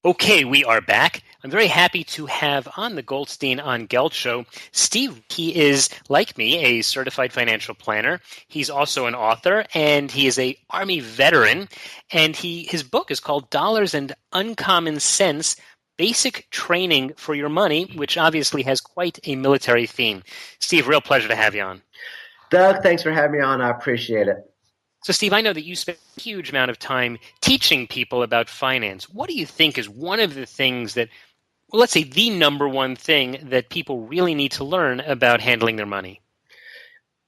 Okay, we are back. I'm very happy to have on the Goldstein on Gelt show Steve. He is, like me, a certified financial planner. He's also an author, and he is a Army veteran. And his book is called Dollars and Uncommon Sense, Basic Training for Your Money, which obviously has quite a military theme. Steve, real pleasure to have you on. Doug, thanks for having me on. I appreciate it. So, Steve, I know that you spend a huge amount of time teaching people about finance. What do you think is one of the things that, well, let's say the number one thing that people really need to learn about handling their money?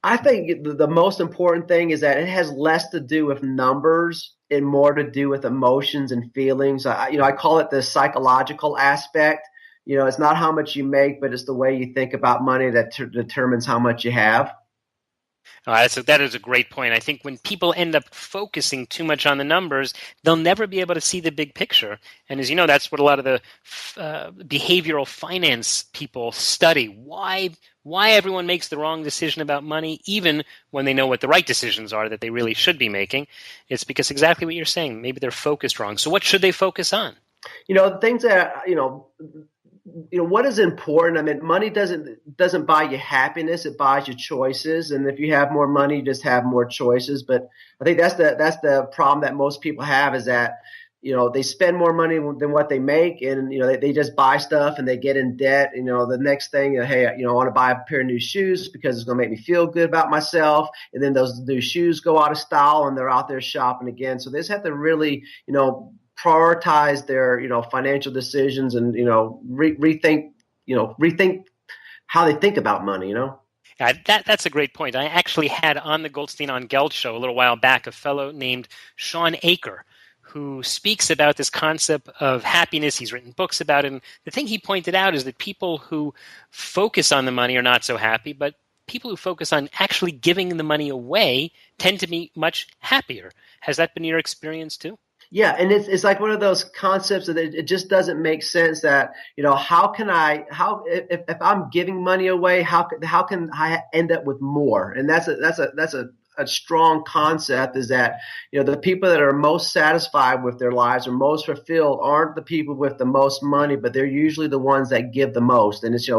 I think the most important thing is that it has less to do with numbers and more to do with emotions and feelings. I call it the psychological aspect. It's not how much you make, but it's the way you think about money that determines how much you have. That is a great point. I think when people end up focusing too much on the numbers, they'll never be able to see the big picture. And as you know, that's what a lot of the behavioral finance people study. Why everyone makes the wrong decision about money, even when they know what the right decisions are that they really should be making. It's because exactly what you're saying. Maybe they're focused wrong. So what should they focus on? Things that, what is important? I mean, money doesn't buy you happiness; it buys you choices. And if you have more money, you just have more choices. But I think that's the problem that most people have is that they spend more money than what they make, and they just buy stuff and they get in debt. The next thing, hey, I want to buy a pair of new shoes because it's going to make me feel good about myself. And then those new shoes go out of style, and they're out there shopping again. So they just have to really, prioritize their financial decisions and rethink how they think about money. That's a great point. I actually had on the Goldstein on Gelt show a little while back a fellow named Sean Aker who speaks about this concept of happiness. He's written books about it. And the thing he pointed out is that people who focus on the money are not so happy, but people who focus on actually giving the money away tend to be much happier. Has that been your experience too? Yeah, and it's like one of those concepts that it just doesn't make sense that, how if I'm giving money away, how can I end up with more? And that's a strong concept is that, the people that are most satisfied with their lives or most fulfilled aren't the people with the most money, but they're usually the ones that give the most. And it's,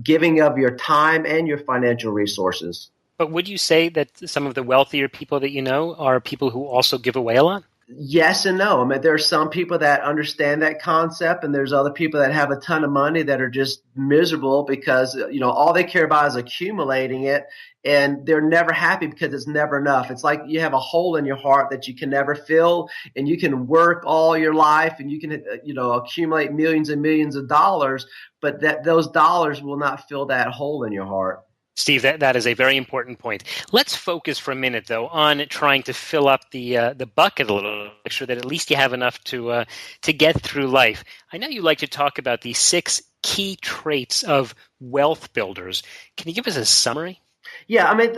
giving of your time and your financial resources. But would you say that some of the wealthier people that you know are people who also give away a lot? Yes and no. I mean, there are some people that understand that concept, and there's other people that have a ton of money that are just miserable because, all they care about is accumulating it, and they're never happy because it's never enough. It's like you have a hole in your heart that you can never fill, and you can work all your life and you can, accumulate millions and millions of dollars, but those dollars will not fill that hole in your heart. Steve, that is a very important point. Let's focus for a minute, though, on trying to fill up the bucket a little, make sure that at least you have enough to get through life. I know you like to talk about the 6 key traits of wealth builders. Can you give us a summary? Yeah, I mean,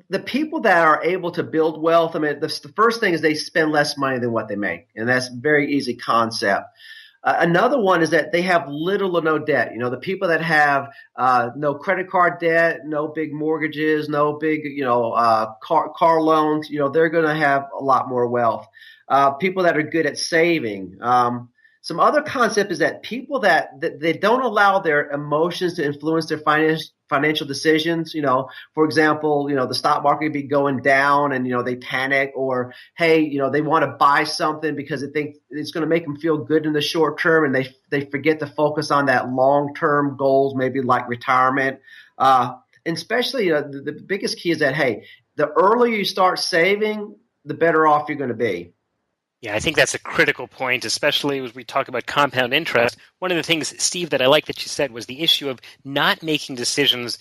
the people that are able to build wealth, I mean, the first thing is they spend less money than what they make, and that's a very easy concept. Another one is that they have little or no debt. The people that have no credit card debt, no big mortgages, no big, car loans, they're going to have a lot more wealth. People that are good at saving. Some other concept is that people that they don't allow their emotions to influence their financial decisions. For example, the stock market be going down and, they panic, or, hey, they want to buy something because they think it's going to make them feel good in the short term. And they forget to focus on that long-term goals, maybe like retirement. And especially the biggest key is that, hey, the earlier you start saving, the better off you're going to be. Yeah, I think that's a critical point, especially as we talk about compound interest. One of the things, Steve, that I like that you said was the issue of not making decisions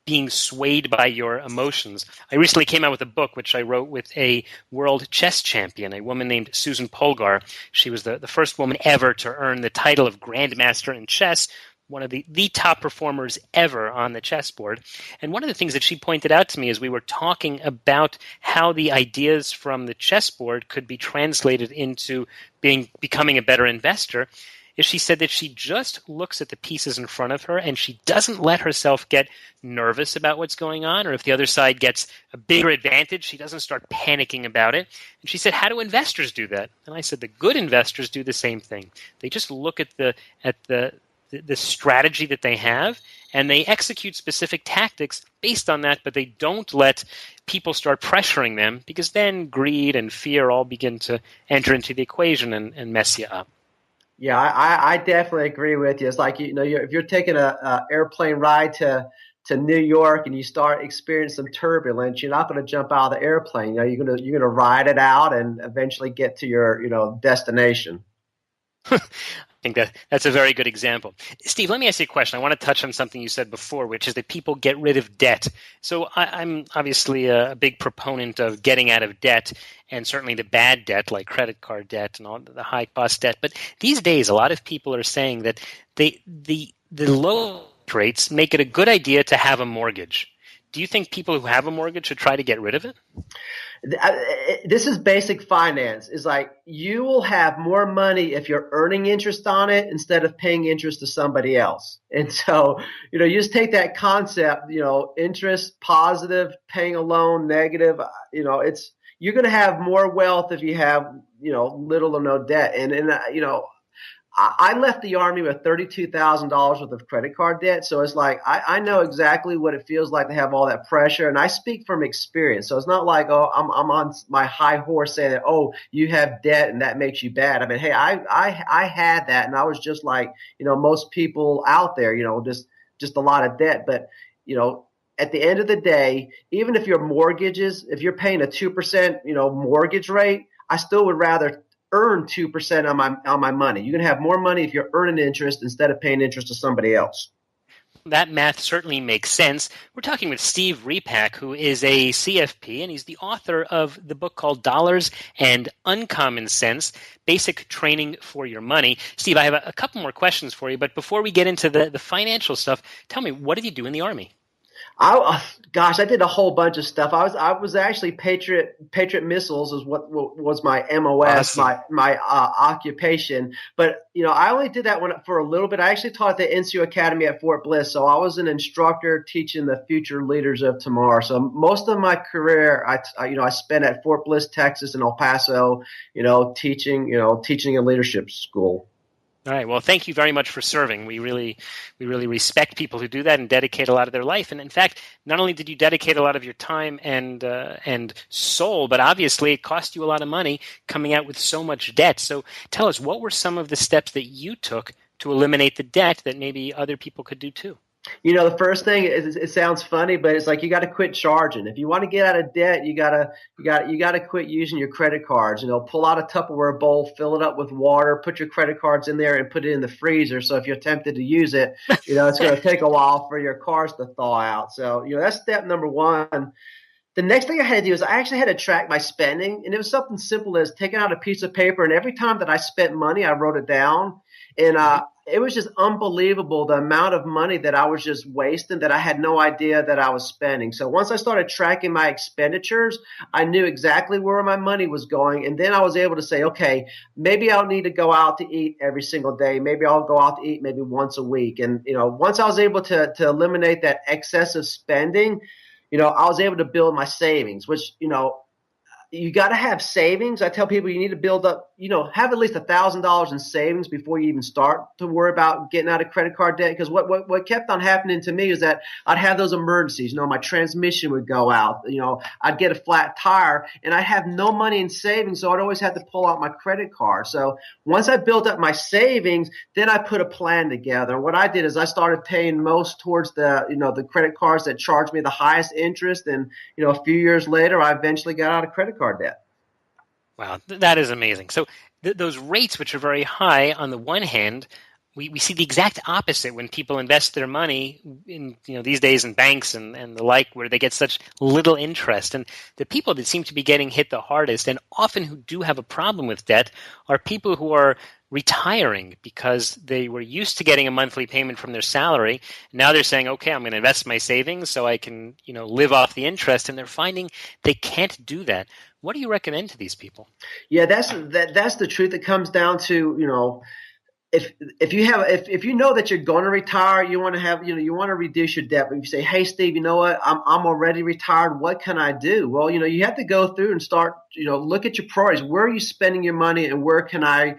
being swayed by your emotions. I recently came out with a book which I wrote with a world chess champion, a woman named Susan Polgar. She was the first woman ever to earn the title of Grandmaster in chess, one of the top performers ever on the chessboard. And one of the things that she pointed out to me as we were talking about how the ideas from the chessboard could be translated into becoming a better investor is she said that she just looks at the pieces in front of her and she doesn't let herself get nervous about what's going on, or if the other side gets a bigger advantage, she doesn't start panicking about it. And she said, how do investors do that? And I said, the good investors do the same thing. They just look at the strategy that they have, and they execute specific tactics based on that, but they don't let people start pressuring them, because then greed and fear all begin to enter into the equation and mess you up. Yeah, I definitely agree with you. It's like, if you're taking a airplane ride to New York and you start experiencing some turbulence, you're not going to jump out of the airplane. You're going to ride it out and eventually get to your destination. I think that's a very good example. Steve, let me ask you a question. I want to touch on something you said before, which is that people get rid of debt. So I'm obviously a big proponent of getting out of debt, and certainly the bad debt like credit card debt and all the high cost debt. But these days, a lot of people are saying that the low rates make it a good idea to have a mortgage. Do you think people who have a mortgage should try to get rid of it? This is basic finance. It's like you will have more money if you're earning interest on it instead of paying interest to somebody else. And so, you just take that concept, interest positive, paying a loan negative, you're going to have more wealth if you have, little or no debt. And I left the Army with $32,000 worth of credit card debt. So it's like, I know exactly what it feels like to have all that pressure. And I speak from experience. So it's not like, I'm on my high horse saying that, oh, you have debt and that makes you bad. I mean, hey, I had that. And I was just like, most people out there, just a lot of debt. But, at the end of the day, even if if you're paying a 2%, mortgage rate, I still would rather earn 2% on my money. You can have more money if you're earning interest instead of paying interest to somebody else. That math certainly makes sense. We're talking with Steve Repak, who is a CFP, and he's the author of the book called Dollars and Uncommon Sense, Basic Training for Your Money. Steve, I have a couple more questions for you, but before we get into the financial stuff, tell me, what did you do in the Army? I did a whole bunch of stuff. I was actually Patriot Missiles is what was my MOS, awesome. my occupation. But I only did that for a little bit. I actually taught at the NCO Academy at Fort Bliss, so I was an instructor teaching the future leaders of tomorrow. So most of my career, I spent at Fort Bliss, Texas, and El Paso, teaching a leadership school. All right. Well, thank you very much for serving. We really respect people who do that and dedicate a lot of their life. And in fact, not only did you dedicate a lot of your time and soul, but obviously it cost you a lot of money coming out with so much debt. So tell us, what were some of the steps that you took to eliminate the debt that maybe other people could do too? The first thing is, it sounds funny, but it's like you got to quit charging. If you want to get out of debt, you got to quit using your credit cards. Pull out a Tupperware bowl, fill it up with water, put your credit cards in there, and put it in the freezer. So if you're tempted to use it, it's going to take a while for your cards to thaw out. So that's step number one. The next thing I had to do is I actually had to track my spending, and it was something simple as taking out a piece of paper, and every time that I spent money, I wrote it down. And it was just unbelievable the amount of money that I was just wasting that I had no idea that I was spending. So once I started tracking my expenditures, I knew exactly where my money was going. And then I was able to say, okay, maybe I'll need to go out to eat every single day. Maybe I'll go out to eat maybe once a week. And, once I was able to eliminate that excessive spending, I was able to build my savings, which, you got to have savings. I tell people you need to build up, have at least $1,000 in savings before you even start to worry about getting out of credit card debt. Because what kept on happening to me is that I'd have those emergencies. My transmission would go out. I'd get a flat tire, and I'd have no money in savings, so I'd always have to pull out my credit card. So once I built up my savings, then I put a plan together. What I did is I started paying most towards the credit cards that charged me the highest interest, and a few years later, I eventually got out of credit card debt. Wow, that is amazing. So those rates, which are very high, on the one hand, we see the exact opposite when people invest their money in these days in banks and the like, where they get such little interest. And the people that seem to be getting hit the hardest, and often who do have a problem with debt, are people who are retiring because they were used to getting a monthly payment from their salary. Now they're saying, okay, I'm going to invest my savings so I can live off the interest, and they're finding they can't do that. What do you recommend to these people? Yeah, that's the truth. It comes down to if you know that you're going to retire, you want to have, you want to reduce your debt. But if you say, hey, Steve, you know what? I'm already retired. What can I do? Well, you have to go through and start, look at your priorities. Where are you spending your money and where can I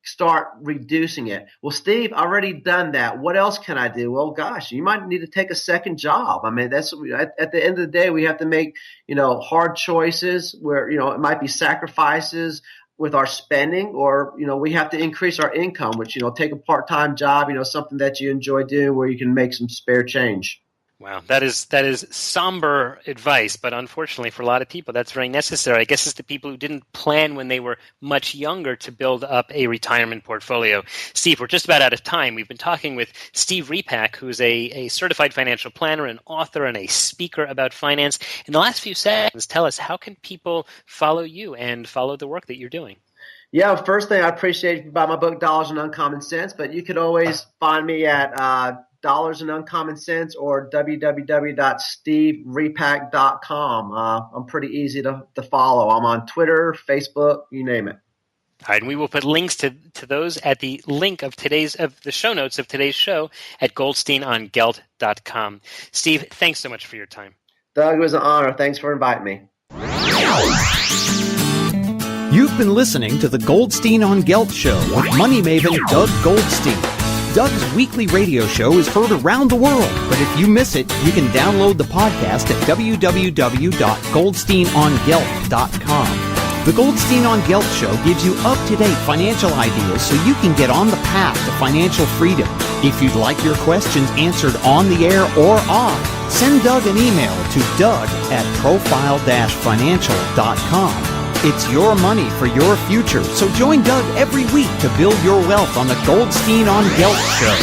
start reducing it? Well, Steve, I've already done that. What else can I do? Well, gosh, you might need to take a second job. I mean, that's at the end of the day, we have to make, hard choices where, it might be sacrifices with our spending, or, we have to increase our income, which, take a part-time job, something that you enjoy doing where you can make some spare change. Wow, that is somber advice, but unfortunately for a lot of people, that's very necessary. I guess it's the people who didn't plan when they were much younger to build up a retirement portfolio. Steve, we're just about out of time. We've been talking with Steve Repak, who's a certified financial planner, an author, and a speaker about finance. In the last few seconds, tell us, how can people follow you and follow the work that you're doing? Yeah, first thing, I appreciate you buy my book, Dollars and Uncommon Sense, but you could always find me at Dollars and Uncommon Sense or www.steverepak.com. I'm pretty easy to follow. I'm on Twitter, Facebook, you name it. All right, and we will put links to those at the link of the show notes of today's show at goldsteinongelt.com. Steve, thanks so much for your time. Doug, it was an honor. Thanks for inviting me. You've been listening to the Goldstein on Gelt Show with money maven Doug Goldstein. Doug's weekly radio show is heard around the world, but if you miss it, you can download the podcast at www.goldsteinongelt.com. The Goldstein on Gelt Show gives you up-to-date financial ideas so you can get on the path to financial freedom. If you'd like your questions answered on the air or off, send Doug an email to doug@profile-financial.com. It's your money for your future, so join Doug every week to build your wealth on the Goldstein on Gelt Show.